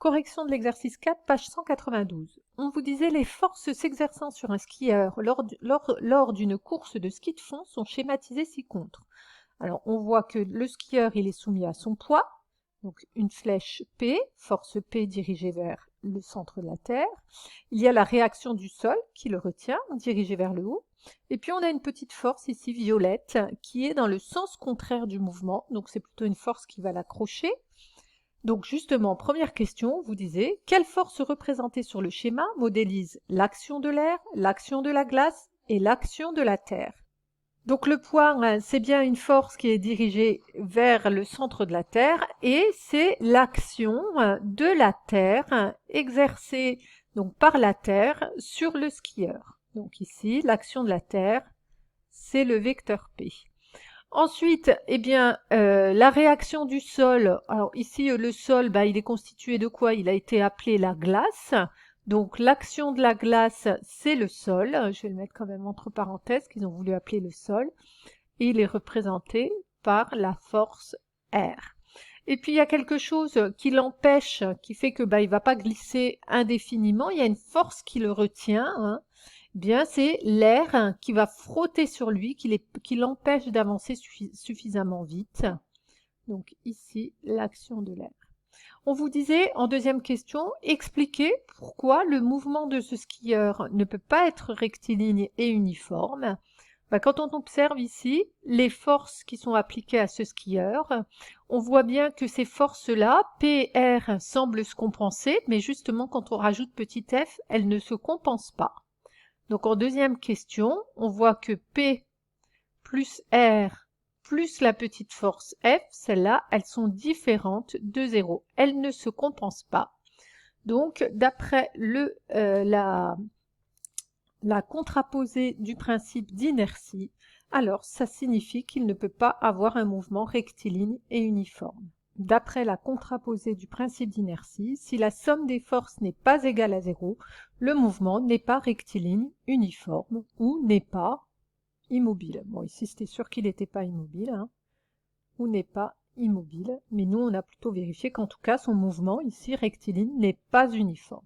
Correction de l'exercice 4, page 192. On vous disait les forces s'exerçant sur un skieur lors d'une course de ski de fond sont schématisées ci-contre. Alors on voit que le skieur il est soumis à son poids, donc une flèche P, force P dirigée vers le centre de la Terre. Il y a la réaction du sol qui le retient, dirigée vers le haut. Et puis on a une petite force ici violette qui est dans le sens contraire du mouvement, donc c'est plutôt une force qui va l'accrocher. Donc justement, première question, vous disiez, quelle force représentée sur le schéma modélise l'action de l'air, l'action de la glace et l'action de la Terre? Donc le poids, c'est bien une force qui est dirigée vers le centre de la Terre et c'est l'action de la Terre exercée donc par la Terre sur le skieur. Donc ici, l'action de la Terre, c'est le vecteur P. Ensuite, eh bien, la réaction du sol. Alors ici, le sol, il est constitué de quoi? Il a été appelé la glace. Donc l'action de la glace, c'est le sol. Je vais le mettre quand même entre parenthèses, qu'ils ont voulu appeler le sol. Et il est représenté par la force R. Et puis il y a quelque chose qui l'empêche, qui fait que il va pas glisser indéfiniment. Il y a une force qui le retient, hein. Bien, c'est l'air qui va frotter sur lui, qui l'empêche d'avancer suffisamment vite. Donc ici, l'action de l'air. On vous disait en deuxième question, expliquez pourquoi le mouvement de ce skieur ne peut pas être rectiligne et uniforme. Quand on observe ici les forces qui sont appliquées à ce skieur, on voit bien que ces forces-là, P et R, semblent se compenser, mais justement quand on rajoute petit f, elles ne se compensent pas. Donc en deuxième question, on voit que P plus R plus la petite force F, celles-là, elles sont différentes de 0. Elles ne se compensent pas. Donc d'après la contraposée du principe d'inertie, alors ça signifie qu'il ne peut pas avoir un mouvement rectiligne et uniforme. D'après la contraposée du principe d'inertie, si la somme des forces n'est pas égale à 0, le mouvement n'est pas rectiligne, uniforme ou n'est pas immobile. Bon, ici c'était sûr qu'il n'était pas immobile, hein, ou n'est pas immobile, mais nous on a plutôt vérifié qu'en tout cas son mouvement ici rectiligne n'est pas uniforme.